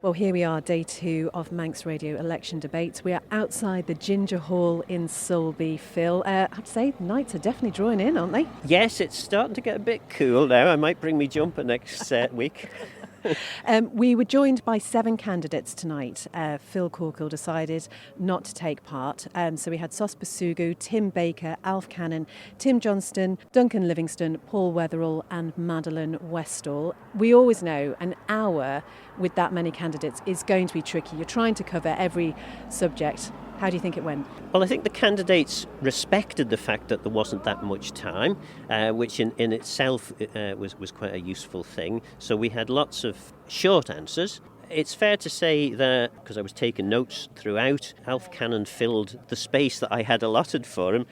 Well, here we are, day 2 of Manx Radio election debates. We are outside the Ginger Hall in Sulby, Phil. I have to say, the nights are definitely drawing in, aren't they? Yes, it's starting to get a bit cool now. I might bring me jumper next week. We were joined by 7 candidates tonight. Phil Corkill decided not to take part. So we had Sos Basugu, Tim Baker, Alf Cannon, Tim Johnston, Duncan Livingston, Paul Wetherall and Madeleine Westall. We always know an hour with that many candidates is going to be tricky. You're trying to cover every subject. How do you think it went? Well, I think the candidates respected the fact that there wasn't that much time, which in itself was quite a useful thing. So we had lots of short answers. It's fair to say that, because I was taking notes throughout, Alf Cannon filled the space that I had allotted for him,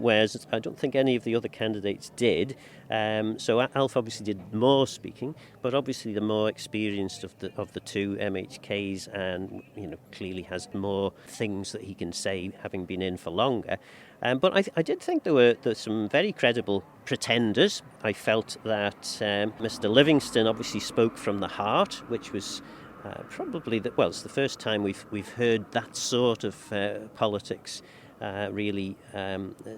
whereas I don't think any of the other candidates did. So Alf obviously did more speaking, but obviously the more experienced of the two MHKs, and clearly has more things that he can say, having been in for longer. But I did think there were some very credible pretenders. I felt that Mr. Livingston obviously spoke from the heart, which was probably it's the first time we've heard that sort of politics really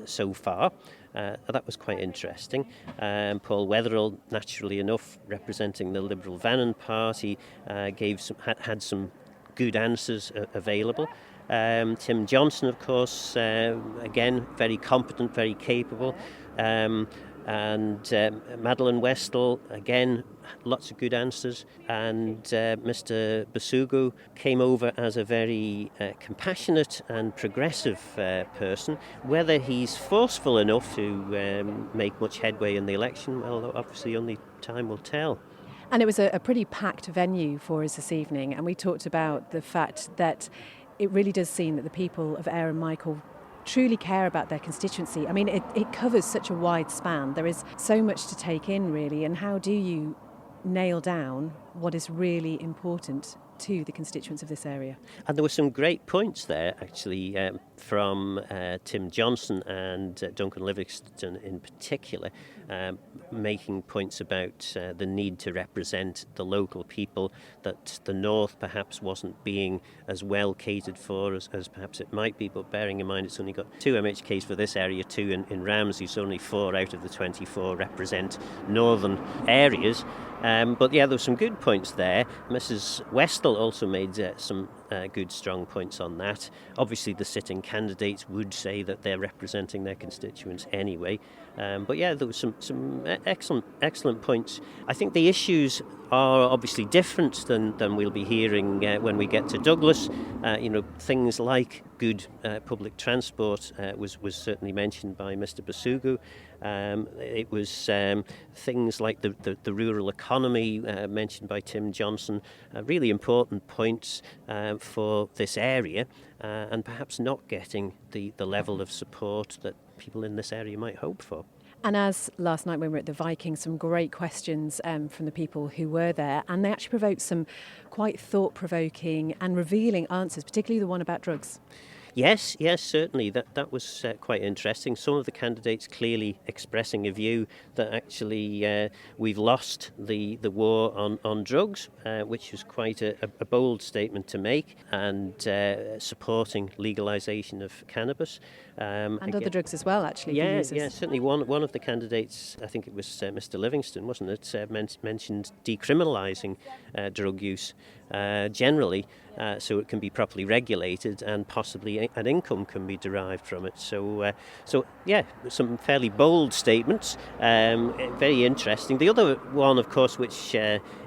so far. That was quite interesting. Paul Wetherall, naturally enough, representing the Liberal Vannon Party, had some good answers available. Tim Johnston, of course, again, very competent, very capable. And Madeleine Westall, again, lots of good answers. And Mr. Basugu came over as a very compassionate and progressive person. Whether he's forceful enough to make much headway in the election, well, obviously only time will tell. And it was a pretty packed venue for us this evening, and we talked about the fact that it really does seem that the people of Ayre and Michael truly care about their constituency. I mean, it covers such a wide span. There is so much to take in, really, and how do you nail down what is really important to the constituents of this area? And there were some great points there, actually, from Tim Johnston and Duncan Livingston in particular, making points about the need to represent the local people, that the north perhaps wasn't being as well catered for as perhaps it might be, but bearing in mind it's only got 2 MHKs for this area, 2 in Ramsey, so only 4 out of the 24 represent northern areas. But yeah, there were some good points there. Mrs. Westall also made some good, strong points on that. Obviously, the sitting candidates would say that they're representing their constituents anyway. But yeah, there was some excellent points. I think the issues are obviously different than we'll be hearing when we get to Douglas. Things like good public transport was certainly mentioned by Mr. Basugu. It was things like the rural economy mentioned by Tim Johnston, really important points for this area, and perhaps not getting the level of support that people in this area might hope for. And as last night when we were at the Viking, some great questions from the people who were there, and they actually provoked some quite thought-provoking and revealing answers, particularly the one about drugs. Yes, certainly. That was quite interesting. Some of the candidates clearly expressing a view that actually we've lost the war on drugs, which was quite a bold statement to make, and supporting legalisation of cannabis. And other drugs as well, actually. Yeah, certainly. One of the candidates, I think it was Mr. Livingston, wasn't it, mentioned decriminalising drug use generally, so it can be properly regulated and possibly an income can be derived from it. So yeah, some fairly bold statements, very interesting. The other one, of course, which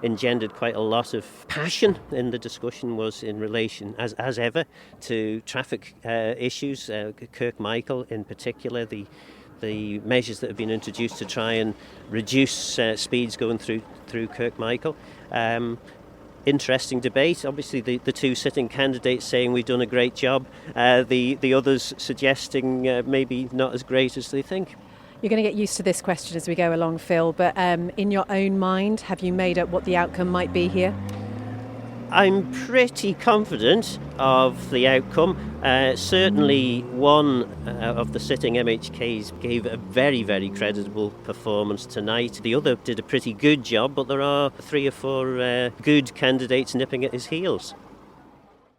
engendered quite a lot of passion in the discussion was in relation, as ever, to traffic issues. Kirk Michael in particular, the measures that have been introduced to try and reduce speeds going through Kirk Michael. Interesting debate. Obviously, the 2 sitting candidates saying we've done a great job, the others suggesting maybe not as great as they think. You're going to get used to this question as we go along, Phil, but in your own mind, have you made up what the outcome might be here? I'm pretty confident of the outcome. Certainly one of the sitting MHKs gave a very, very credible performance tonight. The other did a pretty good job, but there are 3 or 4 good candidates nipping at his heels.